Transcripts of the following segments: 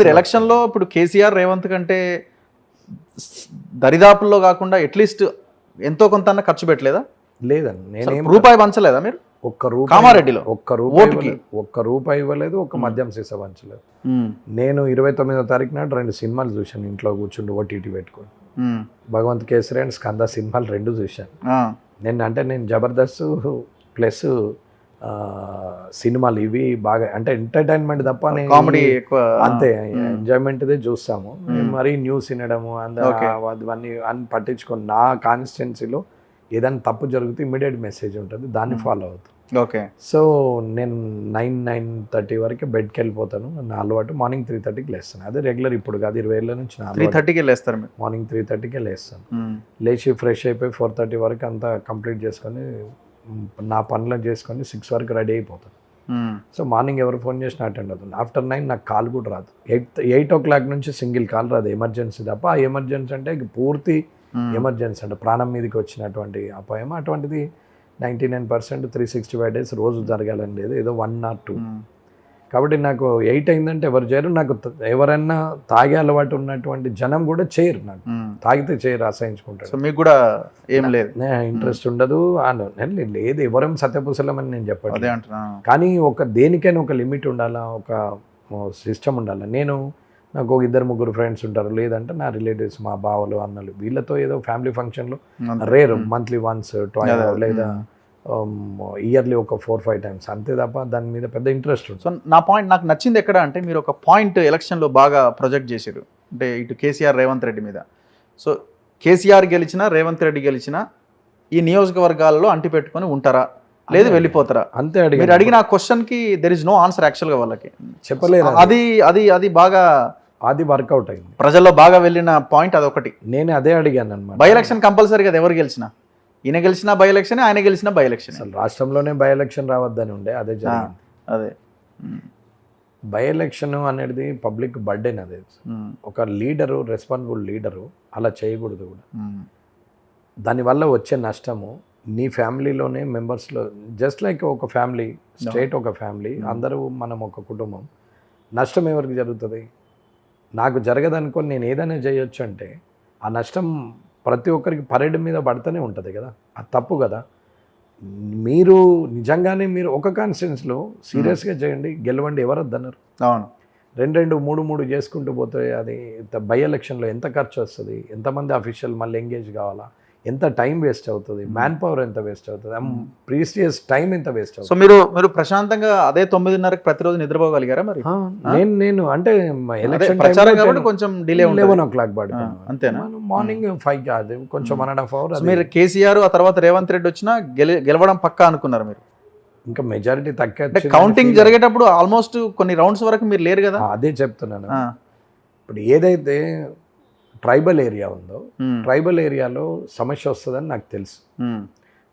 మీరు ఎలక్షన్లో ఇప్పుడు కేసీఆర్ రేవంత్ కంటే దరిదాపుల్లో కాకుండా అట్లీస్ట్ ఎంతో కొంత ఖర్చు పెట్టలేదా? లేదండి, నేనేం రూపాయి పంచలేదా మీరు? ఒక్క రూపాయి కామారెడ్డిలో ఒక్క రూపాయి ఇవ్వలేదు, ఒక్క మద్యం సీసా పంచలేదు. నేను 29వ తారీఖు నాడు 2 సినిమాలు చూశాను, ఇంట్లో కూర్చుండి ఓటీటీ పెట్టుకొని. భగవంత్ కేసరి అండ్ స్కంద సినిమాలు 2 చూశాను. నేను జబర్దస్త్ ప్లస్ సినిమాలు ఇవి బాగా అంటే ఎంటర్టైన్మెంట్ తప్ప కామెడీ ఎక్కువ అంతే, ఎంజాయ్మెంట్దే చూస్తాము. మరీ న్యూస్ వినడము అవన్నీ అని పట్టించుకొని, నా కాన్స్టిట్యున్సీలో ఏదైనా తప్పు జరిగితే ఇమ్మీడియట్ మెసేజ్ ఉంటుంది, దాన్ని ఫాలో అవుతాను. ఓకే. సో నేను 9-9:30 వరకు బెడ్కి వెళ్ళిపోతాను. నా అలవాటు మార్నింగ్ 3:30కి లేస్తాను. అదే రెగ్యులర్, ఇప్పుడు కాదు 20 ఏళ్ళ నుంచి 3:30కి లేస్తారు. మార్నింగ్ 3:30కే లేస్తాను. లేచి ఫ్రెష్ అయిపోయి 4:30 వరకు అంతా కంప్లీట్ చేసుకొని నా పనులను చేసుకొని 6 వరకు రెడీ అయిపోతాను. సో మార్నింగ్ ఎవరు ఫోన్ చేసినా అటెండ్ అవుతుంది. ఆఫ్టర్ 9 నాకు కాల్ కూడా రాదు. 8 o'clock నుంచి సింగిల్ కాల్ రాదు, ఎమర్జెన్సీ తప్ప. ఆ ఎమర్జెన్సీ అంటే పూర్తి ఎమర్జెన్సీ, అంటే ప్రాణం మీదకి వచ్చినటువంటి అపాయం. అటువంటిది 99% 365 days రోజు జరగాలని లేదు, ఏదో 1 or 2. కాబట్టి నాకు 8 అయిందంటే ఎవరు చేయరు. నాకు ఎవరైనా తాగే అలవాటు ఉన్నటువంటి జనం కూడా చేయరు, నాకు తాగితే చేయరు, అసహించుకుంటారు. సో మీకు కూడా ఏం లేదు, ఇంట్రెస్ట్ ఉండదు. లేదు, ఎవరేం సత్యపుసలమని నేను చెప్పాను. కానీ దేనికైనా ఒక లిమిట్ ఉండాలా, ఒక సిస్టమ్ ఉండాలి. నాకు 2-3 ఫ్రెండ్స్ ఉంటారు, లేదంటే నా రిలేటివ్స్, మా బావలు, అన్నలు, వీళ్ళతో ఏదో ఫ్యామిలీ ఫంక్షన్లో రేర్, మంత్లీ వన్స్, ట్వైస్, లేదా ఇయర్లీ ఒక 4-5 times, అంతే తప్ప దాని మీద పెద్ద ఇంట్రెస్ట్ ఉంది. సో నా పాయింట్ నాకు నచ్చింది ఎక్కడ అంటే, మీరు ఒక పాయింట్ ఎలక్షన్లో బాగా ప్రొజెక్ట్ చేశారు, అంటే ఇటు కేసీఆర్ రేవంత్ రెడ్డి మీద. సో కేసీఆర్ గెలిచినా రేవంత్ రెడ్డి గెలిచినా ఈ నియోజకవర్గాల్లో అంటి పెట్టుకొని ఉంటారా, లేదు వెళ్ళిపోతారా? అంతే. మీరు అడిగిన క్వశ్చన్కి దెర్ ఇస్ నో ఆన్సర్ యాక్చువల్గా, వాళ్ళకి చెప్పలేదు. అది బాగా వర్కౌట్ అయింది, ప్రజల్లో బాగా వెళ్ళిన పాయింట్ అదొకటి. నేను అదే అడిగాను అనమాట. బై ఎలక్షన్ కంపల్సరీ కదా, ఎవరు గెలిచినా, ఈయన గెలిచినా బై ఎలక్షన్, ఆయన గెలిచినా బై ఎలక్షన్. అసలు రాష్ట్రంలోనే బై ఎలక్షన్ రావద్దని ఉండే, అదే జరిగింది. అదే బై ఎలక్షన్ అనేది పబ్లిక్ బర్డెన్. అదే ఒక లీడరు, రెస్పాన్సిబుల్ లీడరు అలా చేయకూడదు కూడా. దానివల్ల వచ్చే నష్టము నీ ఫ్యామిలీలోనే మెంబర్స్లో, జస్ట్ లైక్ ఒక ఫ్యామిలీ, స్టేట్ ఒక ఫ్యామిలీ, అందరూ మనం ఒక కుటుంబం. నష్టం ఎవరికి జరుగుతుంది? నాకు జరగదనుకొని నేను ఏదైనా చేయొచ్చు అంటే ఆ నష్టం ప్రతి ఒక్కరికి పరేడ్ మీద పడుతూనే ఉంటుంది కదా, అది తప్పు కదా. మీరు నిజంగానే మీరు ఒక కాన్స్టిట్యున్సీలో సీరియస్గా చేయండి, గెలవండి, ఎవరు వద్దన్నారు? అవును. 2 3 చేసుకుంటూ పోతే అది బై ఎలక్షన్లో ఎంత ఖర్చు వస్తుంది, ఎంతమంది అఫీషియల్ మళ్ళీ ఎంగేజ్ కావాలా, ఎంత టైం వేస్ట్ అవుతుంది, మ్యాన్ పవర్ ఎంత వేస్ట్ అవుతుంది, ప్రీసియస్ టైం ఎంత వేస్ట్ అవుతుంది. సో మీరు ప్రశాంతంగా అదే 9:30కి ప్రతిరోజు నిద్రపోగలిగారా మరి? నేను అంటే ఎలక్షన్ కొంచెం డిలే 11 o'clock పడుతున్నాను, అంతేనా? మార్నింగ్ 5 కాదు, కొంచెం 1.5 hours. మీరు కేసీఆర్ ఆ తర్వాత రేవంత్ రెడ్డి వచ్చినా గెలవడం పక్కా అనుకున్నారు మీరు? ఇంకా మెజారిటీ తక్కువ. కౌంటింగ్ జరిగేటప్పుడు ఆల్మోస్ట్ కొన్ని రౌండ్స్ వరకు మీరు లేరు కదా. అదే చెప్తున్నాను. ఇప్పుడు ఏదైతే ట్రైబల్ ఏరియా ఉందో, ట్రైబల్ ఏరియాలో సమస్య వస్తుందని నాకు తెలుసు.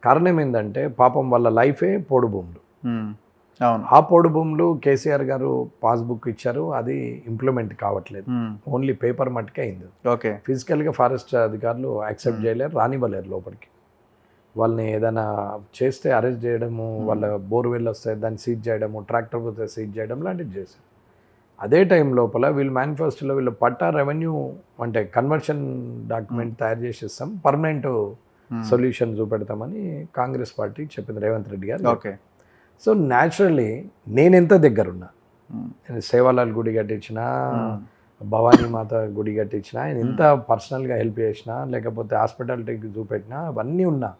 కారణం ఏంటంటే పాపం వాళ్ళ లైఫే పోడు భూములు. ఆ పోడు భూములు కేసీఆర్ గారు పాస్బుక్ ఇచ్చారు, అది ఇంప్లిమెంట్ కావట్లేదు, ఓన్లీ పేపర్ మట్టుకే అయింది. ఓకే. ఫిజికల్గా ఫారెస్ట్ అధికారులు యాక్సెప్ట్ చేయలేరు, రానివ్వలేరు లోపలికి. వాళ్ళని ఏదైనా చేస్తే అరెస్ట్ చేయడము, వాళ్ళ బోర్వెల్ వస్తే దాన్ని సీజ్ చేయడము, ట్రాక్టర్ పోతే సీజ్ చేయడం లాంటివి చేశారు. అదే టైం లోపల వీళ్ళు మేనిఫెస్టోలో వీళ్ళు పట్టా రెవెన్యూ అంటే కన్వర్షన్ డాక్యుమెంట్ తయారు చేసి ఇస్తాం, పర్మనెంట్ సొల్యూషన్ చూపెడతామని కాంగ్రెస్ పార్టీ చెప్పింది, రేవంత్ రెడ్డి గారు. ఓకే. సో న్యాచురల్లీ నేను ఎంత దగ్గరున్నా, నేను సేవాలాల్ గుడి కట్టించిన, భవానీ మాత గుడి కట్టించిన, ఆయన ఎంత పర్సనల్గా హెల్ప్ చేసినా, లేకపోతే హాస్పిటాలిటీకి చూపెట్టినా, అవన్నీ ఉన్నా.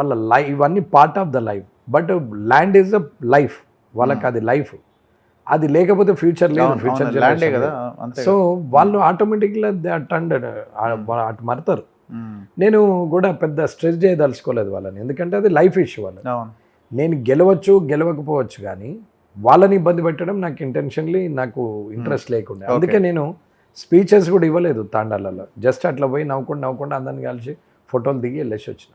వాళ్ళ లైఫ్ ఇవన్నీ part of the life. But land is the life, వాళ్ళకి అది లైఫ్. అది లేకపోతే ఫ్యూచర్ లేదు, ఫ్యూచర్ ల్యాండే కదా. సో వాళ్ళు ఆటోమేటిక్గా అటు మరతారు. నేను కూడా పెద్ద స్ట్రెస్ చేయదలుచుకోలేదు వాళ్ళని, ఎందుకంటే అది లైఫ్ ఇష్యూ వాళ్ళని. నేను గెలవచ్చు గెలవకపోవచ్చు, కానీ వాళ్ళని ఇబ్బంది పెట్టడం నాకు నాకు ఇంట్రెస్ట్ లేకుండా. అందుకే నేను స్పీచెస్ కూడా ఇవ్వలేదు తాండాలలో. జస్ట్ అట్లా పోయి నవ్వుకుండా అందరిని కలిసి ఫోటోలు దిగి వెళ్ళేసి వచ్చిన,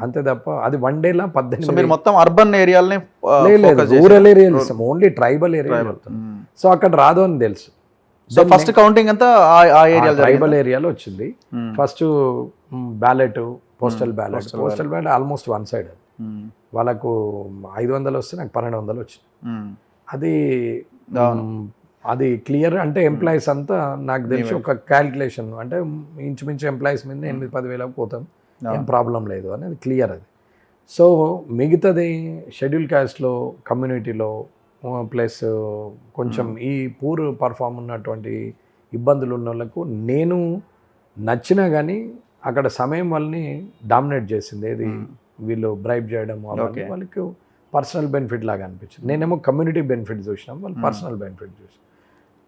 అంతే తప్ప. అది 1 dayలో 18. మొత్తం అర్బన్ ఏరియాలని రూరల్ ఏరియాలు ఇస్తాం, ఓన్లీ ట్రైబల్ ఏరియా. సో అక్కడ రాదు అని తెలుసు. సో ఫస్ట్ కౌంటింగ్ అంతా ఆ ఏరియా, ట్రైబల్ ఏరియాలో వచ్చింది. First ballot, postal ballot almost 1 side. వాళ్ళకు 500 వస్తే నాకు 1200 వచ్చింది. అది అది క్లియర్ అంటే ఎంప్లాయీస్ అంతా నాకు తెలిసి ఒక క్యాల్కులేషన్ అంటే ఇంచుమించు ఎంప్లాయీస్ మీద 8-10 వేలకు పోతాం, ఏం ప్రాబ్లం లేదు అనేది క్లియర్ అది. సో మిగతాది షెడ్యూల్ క్యాస్ట్లో కమ్యూనిటీలో ప్లస్ కొంచెం ఈ పూర్ పర్ఫామ్ ఉన్నటువంటి ఇబ్బందులు ఉన్న వాళ్ళకు నేను నచ్చినా కానీ అక్కడ సమయం వాళ్ళని డామినేట్ చేసింది ఏది వీళ్ళు బ్రైబ్ చేయడం అవన్నీ వాళ్ళకి పర్సనల్ బెనిఫిట్ లాగా అనిపించింది. నేనేమో కమ్యూనిటీ బెనిఫిట్ చూసినాం, వాళ్ళు పర్సనల్ బెనిఫిట్ చూసి.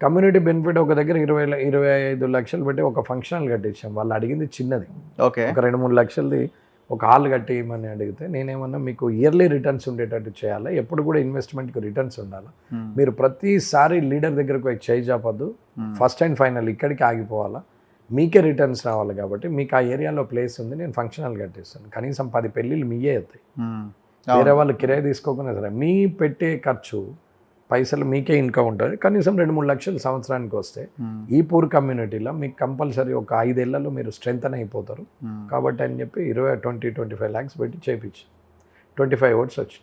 కమ్యూనిటీ బెనిఫిట్ ఒక దగ్గర 25 లక్షలు పెట్టి ఒక ఫంక్షనల్ కట్టించాం. వాళ్ళు అడిగింది చిన్నది, ఒక 2-3 లక్షలది ఒక హాల్ కట్టేయమని అడిగితే నేనేమన్నా మీకు ఇయర్లీ రిటర్న్స్ ఉండేటట్టు చేయాలి, ఎప్పుడు కూడా ఇన్వెస్ట్మెంట్కి రిటర్న్స్ ఉండాలి, మీరు ప్రతిసారి లీడర్ దగ్గరకు పోయి చేయి చాపద్దు, ఫస్ట్ అండ్ ఫైనల్ ఇక్కడికి ఆగిపోవాలా, మీకే రిటర్న్స్ రావాలి కాబట్టి మీకు ఆ ఏరియాలో ప్లేస్ ఉంది, నేను ఫంక్షనల్ కట్టిస్తాను, కనీసం 10 పెళ్ళిళ్ళు మీయే అవుతాయి, వేరే వాళ్ళు కిరాయి తీసుకోకుండా సరే మీ పెట్టే ఖర్చు పైసలు మీకే ఇన్కమ్ ఉంటుంది, కనీసం 2-3 లక్షలు సంవత్సరానికి వస్తే ఈ పూర్ కమ్యూనిటీలో మీకు కంపల్సరీ ఒక 5 ఏళ్లలో మీరు స్ట్రెంగ్తన్ అయిపోతారు కాబట్టి అని చెప్పి 20-25 lakhs పెట్టి చేయించి 25 votes వచ్చి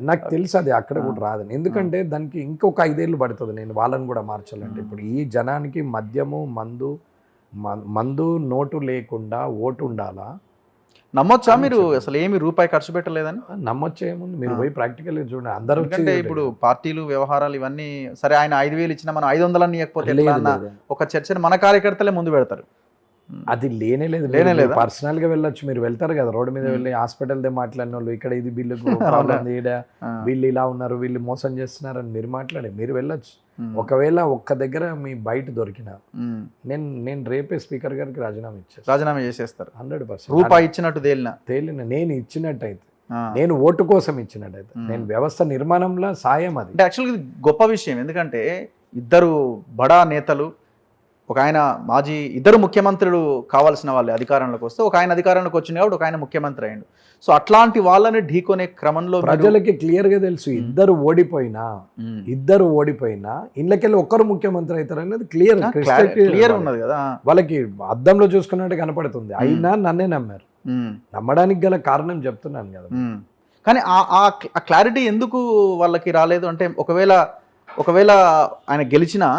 నాకు తెలుసు అది అక్కడ కూడా రాదని, ఎందుకంటే దానికి ఇంకొక 5 ఏళ్ళు పడుతుంది నేను వాళ్ళని కూడా మార్చాలంటే. ఇప్పుడు ఈ జనానికి మద్యము మందు నోటు లేకుండా ఓటు ఉండాలా, నమ్మొచ్చా మీరు అసలు ఏమి రూపాయి ఖర్చు పెట్టలేదని? నమ్మొచ్చు ఏముంది, మీరు పోయి ప్రాక్టికల్గా చూడండి. అందరూ అంటే ఇప్పుడు పార్టీలు వ్యవహారాలు ఇవన్నీ సరే, ఆయన 5,000 ఇచ్చినా మనం 500 ఇవ్వకపోతే ఎట్లా అన్న ఒక చర్చని మన కార్యకర్తలే ముందు పెడతారు. అది లేనే లేదు, పర్సనల్గా వెళ్ళొచ్చు, మీరు వెళ్తారు కదా రోడ్డు మీద వెళ్ళి హాస్పిటల్దే మాట్లాడిన వాళ్ళు ఇక్కడ ఇది బిల్లుకు ప్రాబ్లం వీళ్ళు ఇలా ఉన్నారు వీళ్ళు మోసం చేస్తున్నారు అని మీరు మాట్లాడి మీరు వెళ్ళొచ్చు. ఒకవేళ ఒక్క దగ్గర మీ బయట దొరికినా నేను రేపే స్పీకర్ గారికి రాజీనామా చేసేస్తారు 100%. రూపాయి ఇచ్చినట్టు తేలిన నేను ఇచ్చినట్టయితే, నేను ఓటు కోసం ఇచ్చినట్టయితే, నేను వ్యవస్థ నిర్మాణంలో సాయం అది. అంటే యాక్చువల్గా ఇది గొప్ప విషయం, ఎందుకంటే ఇద్దరు బడా నేతలు, ఒక ఆయన మాజీ, ఇద్దరు ముఖ్యమంత్రులు కావాల్సిన వాళ్ళే అధికారంలోకి వస్తే, ఒక ఆయన అధికారంలోకి వచ్చిన కాబట్టి ఒక ఆయన ముఖ్యమంత్రి అయ్యిండు. సో అట్లాంటి వాళ్ళని ఢీకొనే క్రమంలో ప్రజలకి క్లియర్గా తెలుసు ఇద్దరు ఓడిపోయినా ఇళ్ళకెళ్ళి ఒక్కరు ముఖ్యమంత్రి అవుతారు అనేది క్లియర్ ఉన్నది కదా, వాళ్ళకి అద్దంలో చూసుకున్నట్టు కనపడుతుంది. అయినా నన్నే నమ్మారు, నమ్మడానికి గల కారణం చెప్తున్నాను కదా. కానీ ఆ క్లారిటీ ఎందుకు వాళ్ళకి రాలేదు అంటే, ఒకవేళ ఆయన గెలిచినా,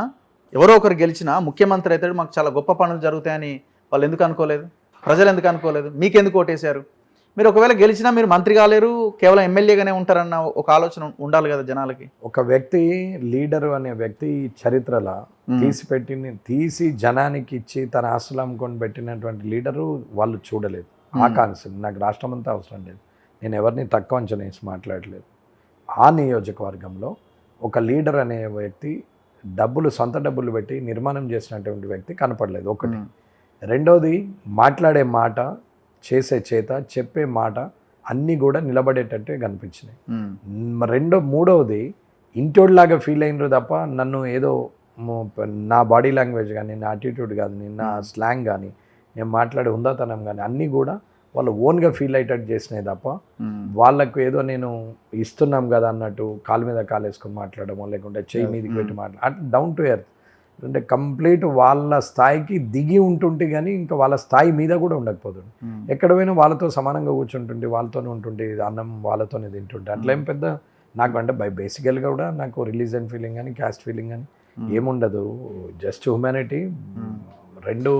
ఎవరో ఒకరు గెలిచినా ముఖ్యమంత్రి అయితే మాకు చాలా గొప్ప పనులు జరుగుతాయని వాళ్ళు ఎందుకు అనుకోలేదు? ప్రజలు ఎందుకు అనుకోలేదు? మీకెందుకు ఓటేశారు? మీరు ఒకవేళ గెలిచినా మీరు మంత్రి కాలేరు, కేవలం ఎమ్మెల్యేగానే ఉంటారన్న ఒక ఆలోచన ఉండాలి కదా జనాలకి. ఒక వ్యక్తి లీడరు అనే వ్యక్తి చరిత్రలో తీసి జనానికి ఇచ్చి తన ఆస్తులు అమ్ముకొని పెట్టినటువంటి లీడరు వాళ్ళు చూడలేదు. ఆ కాన్సెప్ట్ నాకు రాష్ట్రం అంతా అవసరం లేదు, నేను ఎవరిని తక్కువ అంచనా వేసి మాట్లాడలేదు. ఆ నియోజకవర్గంలో ఒక లీడర్ అనే వ్యక్తి సొంత డబ్బులు పెట్టి నిర్మాణం చేసినటువంటి వ్యక్తి కనపడలేదు, ఒకటి. రెండోది, మాట్లాడే మాట, చేసే చేత, చెప్పే మాట అన్నీ కూడా నిలబడేటట్టే కనిపించినాయి. మూడవది, ఇంటోడ్లాగా ఫీల్ అయినరు తప్ప నన్ను ఏదో నా బాడీ లాంగ్వేజ్ కానీ, నా యాటిట్యూడ్ కానీ, నా స్లాంగ్ కానీ, నేను మాట్లాడే హుందాతనం కానీ అన్నీ కూడా వాళ్ళు ఓన్గా ఫీల్ అయ్యేటట్టు చేసినాయి తప్ప వాళ్ళకు ఏదో నేను ఇస్తున్నాం కదా అన్నట్టు కాలు మీద కాలు వేసుకొని మాట్లాడమో లేకుంటే చేయి మీదకి పెట్టి అట్లా డౌన్ టు ఎర్త్ అంటే కంప్లీట్ వాళ్ళ స్థాయికి దిగి ఉంటుంటే కానీ ఇంకా వాళ్ళ స్థాయి మీద కూడా ఉండకపోతుంది. ఎక్కడ పోయినా వాళ్ళతో సమానంగా కూర్చుంటుంటే, వాళ్ళతోనే ఉంటుంటే, అన్నం వాళ్ళతోనే తింటుంటే, అట్లా ఏం పెద్ద నాకు అంటే బేసికల్గా కూడా నాకు రిలీజియన్ ఫీలింగ్ కానీ క్యాస్ట్ ఫీలింగ్ కానీ ఏముండదు, జస్ట్ హ్యూమానిటీ. రెండు